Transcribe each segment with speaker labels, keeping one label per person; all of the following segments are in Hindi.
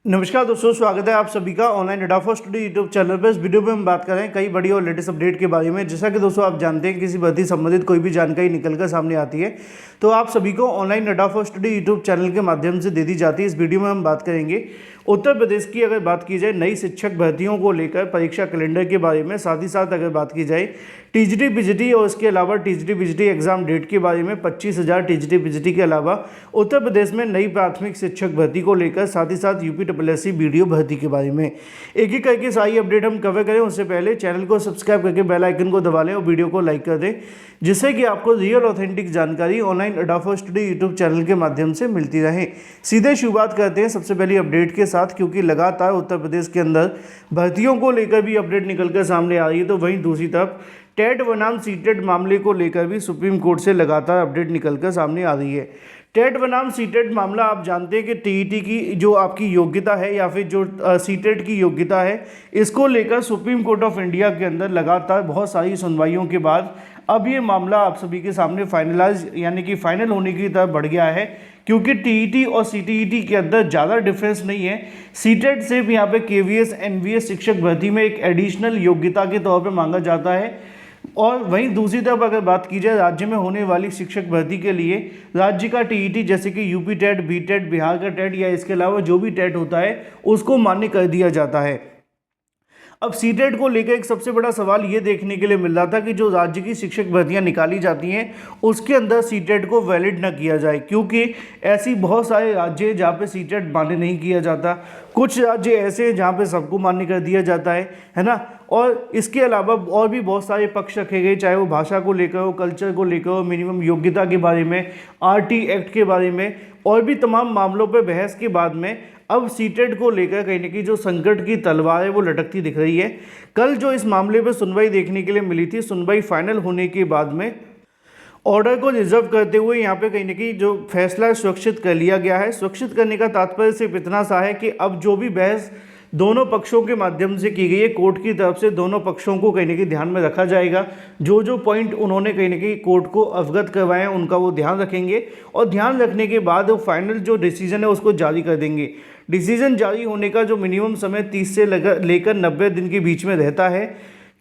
Speaker 1: नमस्कार दोस्तों, स्वागत है आप सभी का ऑनलाइन अड्डा फॉर स्टडी यूट्यूब चैनल पर। इस वीडियो में हम बात कर रहे हैं कई बड़ी और लेटेस्ट अपडेट के बारे में। जैसा कि दोस्तों आप जानते हैं, किसी भर्ती संबंधित कोई भी जानकारी निकलकर सामने आती है तो आप सभी को ऑनलाइन अड्डा फॉर स्टडी यूट्यूब चैनल के माध्यम से दे दी जाती है। इस वीडियो में हम बात करेंगे उत्तर प्रदेश की, अगर बात की जाए नई शिक्षक भर्तियों को लेकर परीक्षा कैलेंडर के बारे में, साथ ही साथ अगर बात की जाए टीजीटी पीजीटी और इसके अलावा टीजीटी पीजीटी एग्जाम डेट के बारे में 25,000 टीजीटी पीजीटी के अलावा उत्तर प्रदेश में नई प्राथमिक शिक्षक भर्ती को लेकर, साथ ही साथ यूपीएससी वीडियो भर्ती के बारे में एक एक करके सारी अपडेट हम कवर करें। उससे पहले चैनल को सब्सक्राइब करके बेल आइकन को दबा लें और वीडियो को लाइक कर दें, जिससे कि आपको रियल ऑथेंटिक जानकारी ऑनलाइन अड्डा फॉर स्टडी यूट्यूब चैनल के माध्यम से मिलती रहे। सीधे शुरुआत करते हैं सबसे पहली अपडेट के साथ, क्योंकि लगातार उत्तर प्रदेश के अंदर भर्तियों को लेकर भी अपडेट निकलकर सामने आ रही है, तो वहीं दूसरी तरफ टेट बनाम सीटेट मामले को लेकर भी सुप्रीम कोर्ट से लगातार अपडेट निकलकर सामने आ रही है। टेट बनाम सीटेट मामला, आप जानते हैं कि टीईटी की जो आपकी योग्यता है या फिर जो सीटेट की योग्यता है, इसको लेकर सुप्रीम कोर्ट ऑफ इंडिया के अंदर लगातार बहुत सारी सुनवाइयों के बाद अब ये मामला आप सभी के सामने फाइनलाइज यानी कि फाइनल होने की तरफ बढ़ गया है। क्योंकि टीईटी और सीटीईटी के अंदर ज़्यादा डिफरेंस नहीं है। सीटेट सिर्फ यहाँ पे केवीएस एनवीएस शिक्षक भर्ती में एक एडिशनल योग्यता के तौर पर मांगा जाता है। और वहीं दूसरी तरफ अगर बात की जाए राज्य में होने वाली शिक्षक भर्ती के लिए राज्य का टीईटी, जैसे कि UP TET, B TET, Bihar का टेट या इसके अलावा जो भी टेट होता है उसको मान्य कर दिया जाता है। अब सीटेट को लेकर एक सबसे बड़ा सवाल ये देखने के लिए मिल रहा था कि जो राज्य की शिक्षक भर्तियां निकाली जाती हैं उसके अंदर सीटेट को वैलिड न किया जाए, क्योंकि ऐसी बहुत सारे राज्य हैं जहाँ पे सीटेट मान्य नहीं किया जाता। कुछ राज्य ऐसे हैं जहाँ पे सबको मान्य कर दिया जाता है ना। और इसके अलावा और भी बहुत सारे पक्ष रखे गए, चाहे वो भाषा को लेकर हो, कल्चर को लेकर हो, मिनिमम योग्यता के बारे में, आरटी एक्ट के बारे में और भी तमाम मामलों पर बहस के बाद में अब सीटेट को लेकर कहीं ना कहीं जो संकट की तलवार है वो लटकती दिख रही है। कल जो इस मामले पर सुनवाई देखने के लिए मिली थी, सुनवाई फाइनल होने के बाद में ऑर्डर को रिजर्व करते हुए यहाँ पे कहीं ना कहीं जो फैसला सुरक्षित कर लिया गया है। सुरक्षित करने का तात्पर्य सिर्फ इतना सा है कि अब जो भी बहस दोनों पक्षों के माध्यम से की गई है, कोर्ट की तरफ से दोनों पक्षों को कहीं ना कहीं ध्यान में रखा जाएगा। जो जो पॉइंट उन्होंने कहीं ना कहीं कोर्ट को अवगत करवाए हैं उनका वो ध्यान रखेंगे और ध्यान रखने के बाद वो फाइनल जो डिसीजन है उसको जारी कर देंगे। डिसीजन जारी होने का जो मिनिमम समय 30 से लेकर 90 दिन के बीच में रहता है।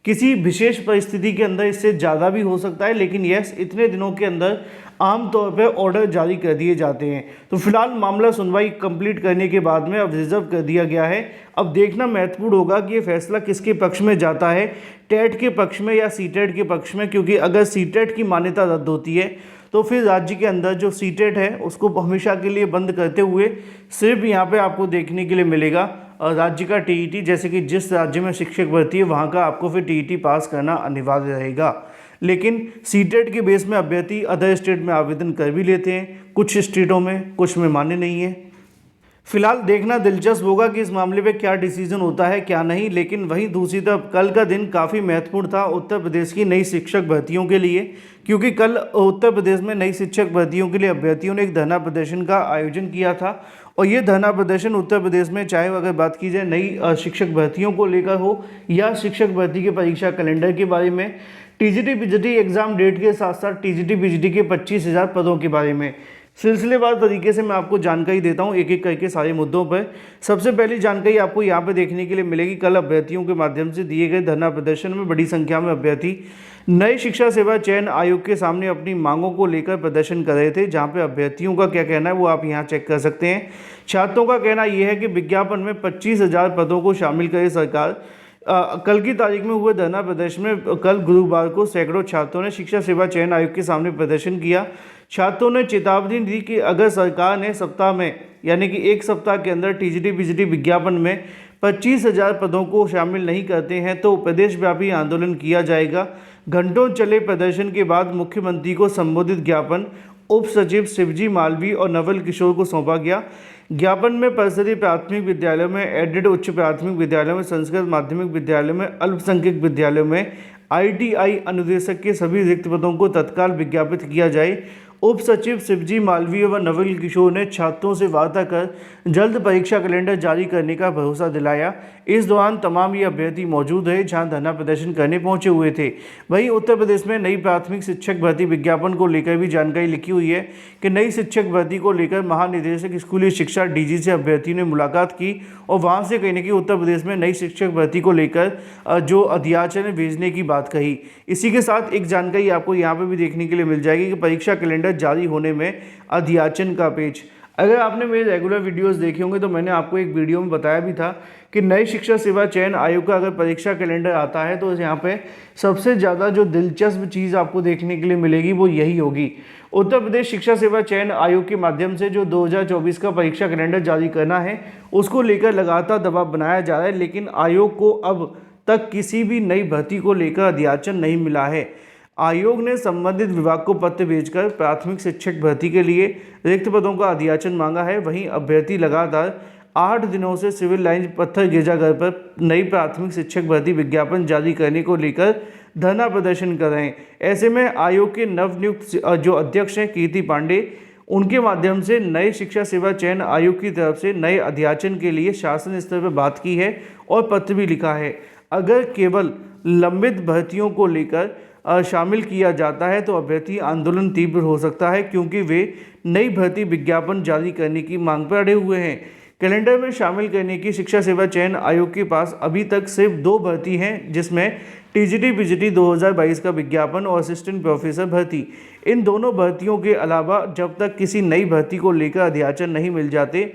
Speaker 1: किसी विशेष परिस्थिति के अंदर इससे ज़्यादा भी हो सकता है, लेकिन यस, इतने दिनों के अंदर आमतौर पर ऑर्डर जारी कर दिए जाते हैं। तो फिलहाल मामला सुनवाई कंप्लीट करने के बाद में अब रिजर्व कर दिया गया है। अब देखना महत्वपूर्ण होगा कि ये फैसला किसके पक्ष में जाता है, टेट के पक्ष में या सीटेट के पक्ष में। क्योंकि अगर सीटेट की मान्यता रद्द होती है तो फिर राज्य के अंदर जो सीटेट है उसको हमेशा के लिए बंद करते हुए सिर्फ यहाँ पे आपको देखने के लिए मिलेगा राज्य का टीईटी, जैसे कि जिस राज्य में शिक्षक भर्ती है वहाँ का आपको फिर टीईटी पास करना अनिवार्य रहेगा। लेकिन सीटेट के बेस में अभ्यर्थी अदर स्टेट में आवेदन कर भी लेते हैं, कुछ स्टेटों में, कुछ में मान्य नहीं है। फिलहाल देखना दिलचस्प होगा कि इस मामले पे क्या डिसीजन होता है क्या नहीं। लेकिन वहीं दूसरी तरफ कल का दिन काफ़ी महत्वपूर्ण था उत्तर प्रदेश की नई शिक्षक भर्तियों के लिए, क्योंकि कल उत्तर प्रदेश में नई शिक्षक भर्तियों के लिए अभ्यर्थियों ने एक धरना प्रदर्शन का आयोजन किया था। और ये धरना प्रदर्शन उत्तर प्रदेश में, चाहे अगर बात की जाए नई शिक्षक भर्तियों को लेकर हो या शिक्षक भर्ती के परीक्षा कैलेंडर के बारे में, टीजीटी पीजीटी एग्जाम डेट के साथ साथ टीजीटी पीजीटी के 25,000 पदों के बारे में सिलसिलेवार तरीके से मैं आपको जानकारी देता हूं एक एक करके सारे मुद्दों पर। सबसे पहली जानकारी आपको यहां पर देखने के लिए मिलेगी, कल अभ्यर्थियों के माध्यम से दिए गए धरना प्रदर्शन में बड़ी संख्या में अभ्यर्थी नए शिक्षा सेवा चयन आयोग के सामने अपनी मांगों को लेकर प्रदर्शन कर रहे थे। जहां पे अभ्यर्थियों का क्या कहना है वो आप यहां चेक कर सकते हैं। छात्रों का कहना यह है कि विज्ञापन में 25,000 पदों को शामिल करे सरकार। कल की तारीख में हुए धरना प्रदर्शन में कल गुरुवार को सैकड़ों छात्रों ने शिक्षा सेवा चयन आयोग के सामने प्रदर्शन किया। छात्रों ने चेतावनी दी कि अगर सरकार ने सप्ताह में यानी कि एक सप्ताह के अंदर टीजीटी पीजीटी विज्ञापन में 25,000 पदों को शामिल नहीं करते हैं तो प्रदेशव्यापी आंदोलन किया जाएगा। घंटों चले प्रदर्शन के बाद मुख्यमंत्री को संबोधित ज्ञापन उप सचिव शिवजी मालवी और नवल किशोर को सौंपा गया। ज्ञापन में परिषदीय प्राथमिक विद्यालयों में, एडेड उच्च प्राथमिक विद्यालयों में, संस्कृत माध्यमिक विद्यालयों में, अल्पसंख्यक विद्यालयों में आईटीआई अनुदेशक के सभी रिक्त पदों को तत्काल विज्ञापित किया जाए उप सचिव शिवजी मालवीय व नवल किशोर ने छात्रों से वार्ता कर जल्द परीक्षा कैलेंडर जारी करने का भरोसा दिलाया। इस दौरान तमाम ये अभ्यर्थी मौजूद रहे जहां धरना प्रदर्शन करने पहुंचे हुए थे। वहीं उत्तर प्रदेश में नई प्राथमिक शिक्षक भर्ती विज्ञापन को लेकर भी जानकारी लिखी हुई है कि नई शिक्षक भर्ती को लेकर महानिदेशक स्कूली शिक्षा डीजी से अभ्यर्थी ने मुलाकात की और वहां से कहीं ना कहीं उत्तर प्रदेश में नई शिक्षक भर्ती को लेकर जो अध्याचन भेजने की बात कही। इसी के साथ एक जानकारी आपको यहाँ पे भी देखने के लिए मिल जाएगी कि परीक्षा कैलेंडर जारी होने में अध्याचन का पेच। अगर आपने मेरे रेगुलर वीडियोस देखे होंगे तो मैंने आपको एक वीडियो में बताया भी था कि नई शिक्षा सेवा चयन आयोग का अगर परीक्षा कैलेंडर आता है तो यहाँ पे सबसे ज़्यादा जो दिलचस्प चीज़ आपको देखने के लिए मिलेगी वो यही होगी। उत्तर प्रदेश शिक्षा सेवा चयन आयोग के माध्यम से जो 2024 का परीक्षा कैलेंडर जारी करना है उसको लेकर लगातार दबाव बनाया जा रहा है, लेकिन आयोग को अब तक किसी भी नई भर्ती को लेकर अध्याचन नहीं मिला है। आयोग ने संबंधित विभाग को पत्र भेजकर प्राथमिक शिक्षक भर्ती के लिए रिक्त पदों का अध्याचन मांगा है। वहीं अभ्यर्थी लगातार 8 दिनों से सिविल लाइन पत्थर गिरजाघर पर नई प्राथमिक शिक्षक भर्ती विज्ञापन जारी करने को लेकर धरना प्रदर्शन कर रहे हैं। ऐसे में आयोग के नवनियुक्त जो अध्यक्ष हैं कीर्ति पांडे, उनके माध्यम से नए शिक्षा सेवा चयन आयोग की तरफ से नए अध्याचन के लिए शासन स्तर पर बात की है और पत्र भी लिखा है। अगर केवल लंबित भर्तियों को लेकर शामिल किया जाता है तो अभ्यर्थी आंदोलन तीव्र हो सकता है, क्योंकि वे नई भर्ती विज्ञापन जारी करने की मांग पर अड़े हुए हैं। कैलेंडर में शामिल करने की शिक्षा सेवा चयन आयोग के पास अभी तक सिर्फ 2 भर्ती हैं, जिसमें टीजीटी पीजीटी 2022 का विज्ञापन और असिस्टेंट प्रोफेसर भर्ती। इन दोनों भर्तियों के अलावा जब तक किसी नई भर्ती को लेकर अध्याचन नहीं मिल जाते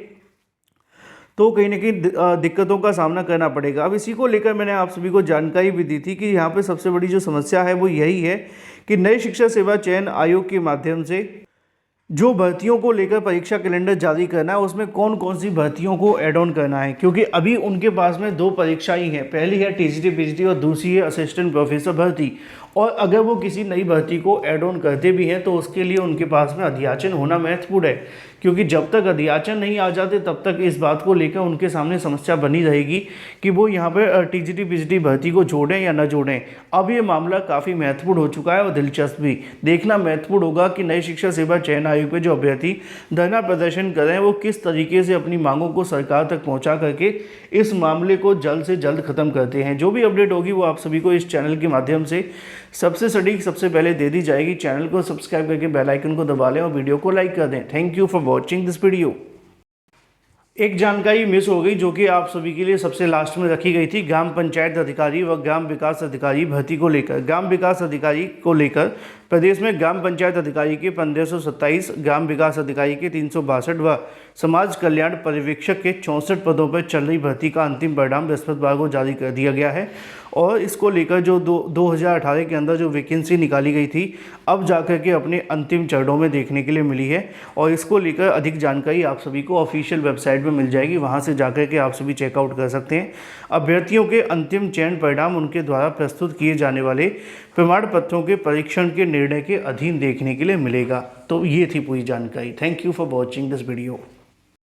Speaker 1: तो कहीं ना कहीं दिक्कतों का सामना करना पड़ेगा। अब इसी को लेकर मैंने आप सभी को जानकारी भी दी थी कि यहाँ पे सबसे बड़ी जो समस्या है वो यही है कि नई शिक्षा सेवा चयन आयोग के माध्यम से जो भर्तियों को लेकर परीक्षा कैलेंडर जारी करना है उसमें कौन कौन सी भर्तियों को ऐड ऑन करना है, क्योंकि अभी उनके पास में 2 परीक्षाएं हैं। पहली है टीजीटी पीजीटी और दूसरी है असिस्टेंट प्रोफेसर भर्ती। और अगर वो किसी नई भर्ती को ऐड ऑन करते भी हैं तो उसके लिए उनके पास में अध्याचन होना महत्वपूर्ण है, क्योंकि जब तक अध्याचन नहीं आ जाते तब तक इस बात को लेकर उनके सामने समस्या बनी रहेगी कि वो यहाँ पर टीजीटी पीजीटी भर्ती को जोड़ें या न जोड़ें। अब ये मामला काफ़ी महत्वपूर्ण हो चुका है और दिलचस्प भी। देखना महत्वपूर्ण होगा कि नई शिक्षा सेवा चयन आयोग पे जो अभ्यर्थी धरना प्रदर्शन कर रहे हैं वो किस तरीके से अपनी मांगों को सरकार तक पहुँचा करके इस मामले को जल्द से जल्द खत्म करते हैं। जो भी अपडेट होगी वो आप सभी को इस चैनल के माध्यम से सबसे सटीक सबसे पहले दे दी जाएगी। चैनल को सब्सक्राइब करके बेल आइकन को दबा लें और वीडियो को लाइक कर दें। Thank you for watching this video. एक जानकारी मिस हो गई जो कि आप सभी के लिए सबसे लास्ट में रखी गई थी, ग्राम पंचायत अधिकारी व ग्राम विकास अधिकारी भर्ती को लेकर। ग्राम विकास अधिकारी को लेकर प्रदेश में ग्राम पंचायत अधिकारी के 1527, ग्राम विकास अधिकारी के 362 व समाज कल्याण पर्यवेक्षक के 64 पदों पर चल रही भर्ती का अंतिम परिणाम बृहस्पतिवार को जारी कर दिया गया है। और इसको लेकर जो 2018 के अंदर जो वैकेंसी निकाली गई थी अब जाकर के अपने अंतिम चरणों में देखने के लिए मिली है। और इसको लेकर अधिक जानकारी आप सभी को ऑफिशियल वेबसाइट में मिल जाएगी, वहां से जाकर के आप सभी चेकआउट कर सकते हैं। अभ्यर्थियों के अंतिम चयन परिणाम उनके द्वारा प्रस्तुत किए जाने वाले प्रमाण पत्रों के परीक्षण के निर्णय के अधीन देखने के लिए मिलेगा। तो ये थी पूरी जानकारी। Thank you for watching this video.